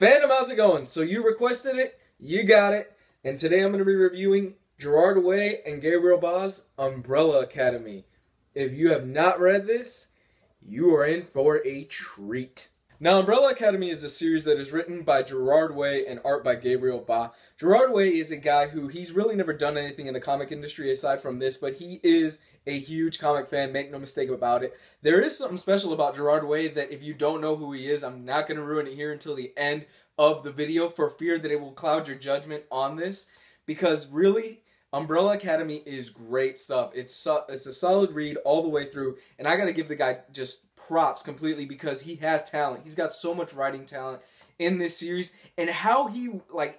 Fandom, how's it going? So you requested it, you got it, and today I'm going to be reviewing Gerard Way and Gabriel Ba's Umbrella Academy. If you have not read this, you are in for a treat. Now, Umbrella Academy is a series that is written by Gerard Way and art by Gabriel Ba. Gerard Way is a guy who, he's really never done anything in the comic industry aside from this, but he is a huge comic fan, make no mistake about it. There is something special about Gerard Way that if you don't know who he is, I'm not going to ruin it here until the end of the video for fear that it will cloud your judgment on this, because really, Umbrella Academy is great stuff. It's a solid read all the way through, and I gotta give the guy just props completely because he has talent. He's got so much writing talent in this series, and how he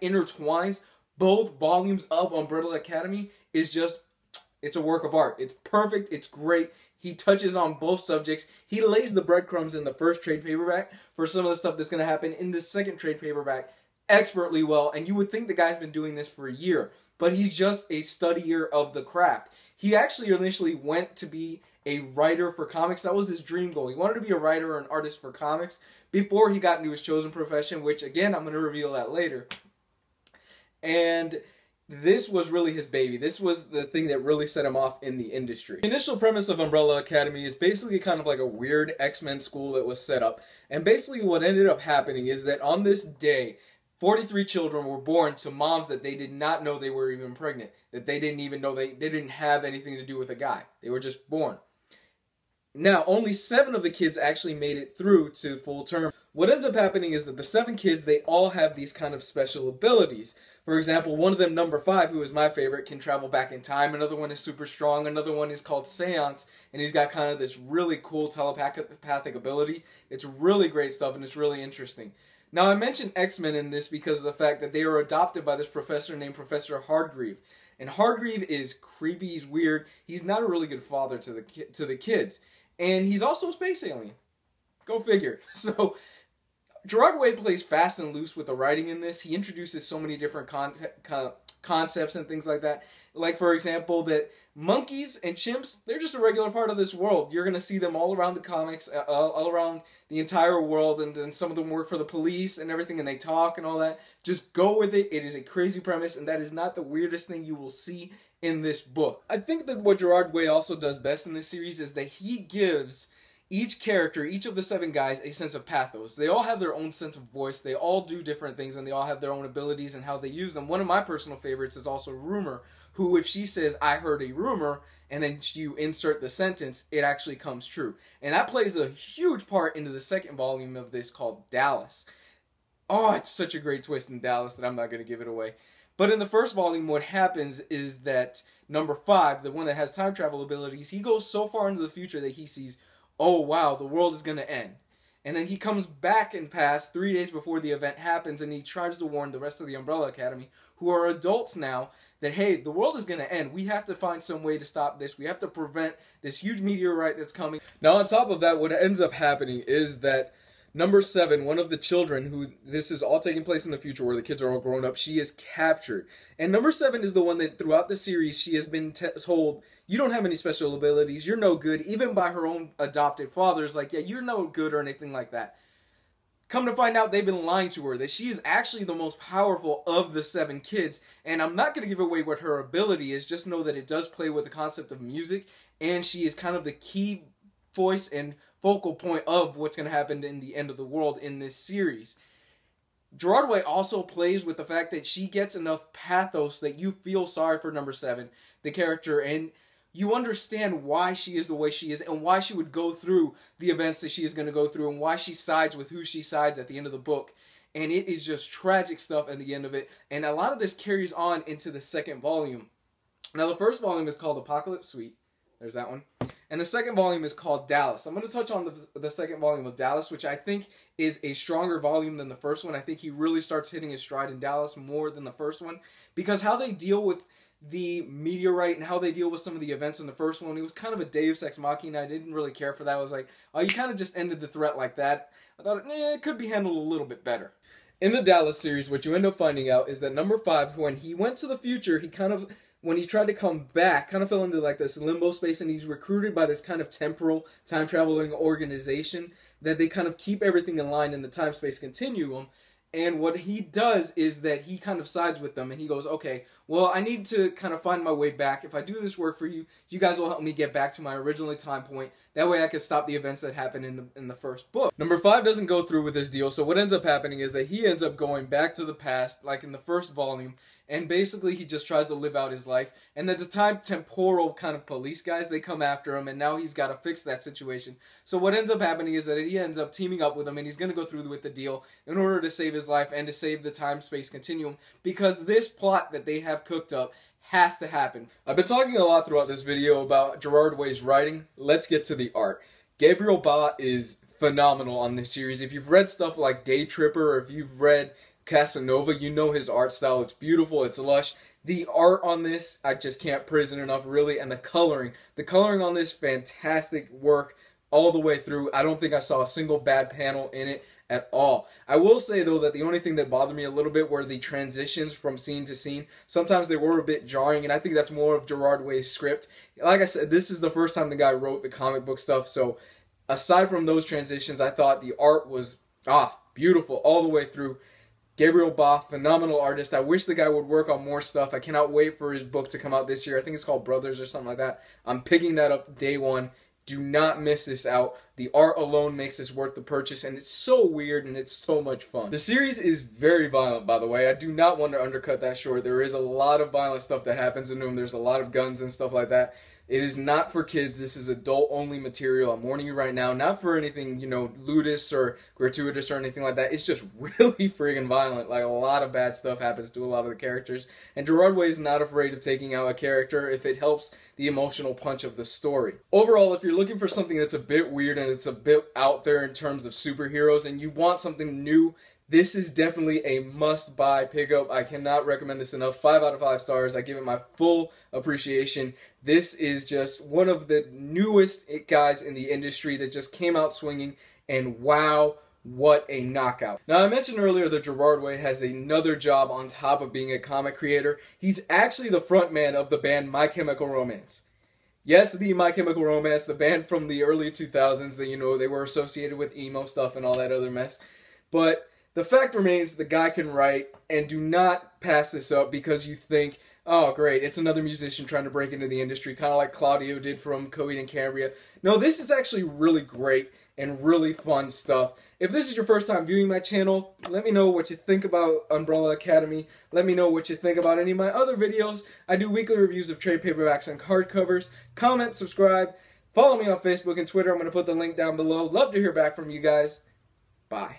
intertwines both volumes of Umbrella Academy is just, it's a work of art. It's perfect. It's great. He touches on both subjects. He lays the breadcrumbs in the first trade paperback for some of the stuff that's going to happen in the second trade paperback expertly well, and you would think the guy's been doing this for a year, but he's just a studier of the craft. He actually initially went to be a writer for comics. That was his dream goal. He wanted to be a writer or an artist for comics before he got into his chosen profession, which, again, I'm going to reveal that later. And this was really his baby. This was the thing that really set him off in the industry. The initial premise of Umbrella Academy is basically kind of like a weird X-Men school that was set up. And basically what ended up happening is that on this day, 43 children were born to moms that they did not know they were even pregnant, that they didn't even know they didn't have anything to do with a guy. They were just born. Now, only 7 of the kids actually made it through to full term. What ends up happening is that the 7 kids, they all have these kind of special abilities. For example, one of them, number 5, who is my favorite, can travel back in time. Another one is super strong. Another one is called Seance, and he's got kind of this really cool telepathic ability. It's really great stuff, and it's really interesting. Now, I mentioned X-Men in this because of the fact that they were adopted by this professor named Professor Hardgreave. And Hardgreave is creepy, he's weird, he's not a really good father to the kids. And he's also a space alien. Go figure. So, Gerard Way plays fast and loose with the writing in this. He introduces so many different concepts and things like that. Like, for example, that monkeys and chimps, they're just a regular part of this world. You're going to see them all around the comics, all around the entire world, and then some of them work for the police and everything, and they talk and all that. Just go with it. It is a crazy premise, and that is not the weirdest thing you will see in this book. I think that what Gerard Way also does best in this series is that he gives each character, each of the 7 guys, a sense of pathos. They all have their own sense of voice. They all do different things, and they all have their own abilities and how they use them. One of my personal favorites is also Rumor, who, if she says, "I heard a rumor," and then you insert the sentence, it actually comes true. And that plays a huge part into the second volume of this called Dallas. Oh, it's such a great twist in Dallas that I'm not going to give it away. But in the first volume, what happens is that number 5, the one that has time travel abilities, he goes so far into the future that he sees, oh wow, the world is going to end. And then he comes back in past 3 days before the event happens, and he tries to warn the rest of the Umbrella Academy, who are adults now, that hey, the world is going to end. We have to find some way to stop this. We have to prevent this huge meteorite that's coming. Now, on top of that, what ends up happening is that number 7, one of the children, who this is all taking place in the future where the kids are all grown up, she is captured. And number 7 is the one that throughout the series she has been told, you don't have any special abilities, you're no good, even by her own adopted father's like, yeah, you're no good or anything like that. Come to find out, they've been lying to her, that she is actually the most powerful of the 7 kids. And I'm not going to give away what her ability is, just know that it does play with the concept of music, and she is kind of the key voice and focal point of what's going to happen in the end of the world in this series. Gerard Way also plays with the fact that she gets enough pathos that you feel sorry for number 7, the character, and you understand why she is the way she is and why she would go through the events that she is going to go through and why she sides with who she sides at the end of the book. And it is just tragic stuff at the end of it. And a lot of this carries on into the second volume. Now, the first volume is called Apocalypse Suite. There's that one. And the second volume is called Dallas. I'm going to touch on the second volume of Dallas, which I think is a stronger volume than the first one. I think he really starts hitting his stride in Dallas more than the first one, because how they deal with the meteorite and how they deal with some of the events in the first one, it was kind of a Deus Ex Machina. I didn't really care for that. I was like, oh, you kind of just ended the threat like that. I thought, it could be handled a little bit better. In the Dallas series, what you end up finding out is that number 5, when he went to the future, he kind of, when he tried to come back, kind of fell into like this limbo space, and he's recruited by this kind of temporal time-traveling organization that they kind of keep everything in line in the time-space continuum. And what he does is that he kind of sides with them and he goes, okay, well, I need to kind of find my way back. If I do this work for you, you guys will help me get back to my original time point. That way I can stop the events that happened in the first book. Number 5 doesn't go through with this deal, so what ends up happening is that he ends up going back to the past, like in the first volume, and basically he just tries to live out his life. And at the time, temporal kind of police guys, they come after him, and now he's got to fix that situation. So what ends up happening is that he ends up teaming up with them, and he's going to go through with the deal in order to save his life and to save the time-space continuum, because this plot that they have cooked up has to happen. I've been talking a lot throughout this video about Gerard Way's writing. Let's get to the art. Gabriel Ba is phenomenal on this series. If you've read stuff like Day Tripper, or if you've read Casanova, you know his art style. It's beautiful, it's lush. The art on this, I just can't praise it enough, really. And the coloring on this, fantastic work all the way through. I don't think I saw a single bad panel in it at all. I will say, though, that the only thing that bothered me a little bit were the transitions from scene to scene. Sometimes they were a bit jarring, and I think that's more of Gerard Way's script. Like I said, this is the first time the guy wrote the comic book stuff, so aside from those transitions, I thought the art was beautiful all the way through. Gabriel Ba, phenomenal artist. I wish the guy would work on more stuff. I cannot wait for his book to come out this year. I think it's called Brothers or something like that. I'm picking that up day one. Do not miss this out. The art alone makes this worth the purchase, and it's so weird and it's so much fun. The series is very violent, by the way. I do not want to undercut that short. There is a lot of violent stuff that happens in them. There's a lot of guns and stuff like that. It is not for kids. This is adult-only material. I'm warning you right now. Not for anything, ludus or gratuitous or anything like that. It's just really friggin' violent. Like, a lot of bad stuff happens to a lot of the characters. And Gerard Way is not afraid of taking out a character if it helps the emotional punch of the story. Overall, if you're looking for something that's a bit weird and it's a bit out there in terms of superheroes and you want something new, this is definitely a must-buy pickup. I cannot recommend this enough. 5 out of 5 stars. I give it my full appreciation. This is just one of the newest guys in the industry that just came out swinging, and wow, what a knockout. Now, I mentioned earlier that Gerard Way has another job on top of being a comic creator. He's actually the frontman of the band My Chemical Romance. Yes, the My Chemical Romance, the band from the early 2000s that, they were associated with emo stuff and all that other mess. But the fact remains, the guy can write, and do not pass this up because you think, oh great, it's another musician trying to break into the industry, kind of like Claudio did from Coheed and Cambria. No, this is actually really great and really fun stuff. If this is your first time viewing my channel, let me know what you think about Umbrella Academy. Let me know what you think about any of my other videos. I do weekly reviews of trade paperbacks and hardcovers. Comment, subscribe, follow me on Facebook and Twitter. I'm going to put the link down below. Love to hear back from you guys. Bye.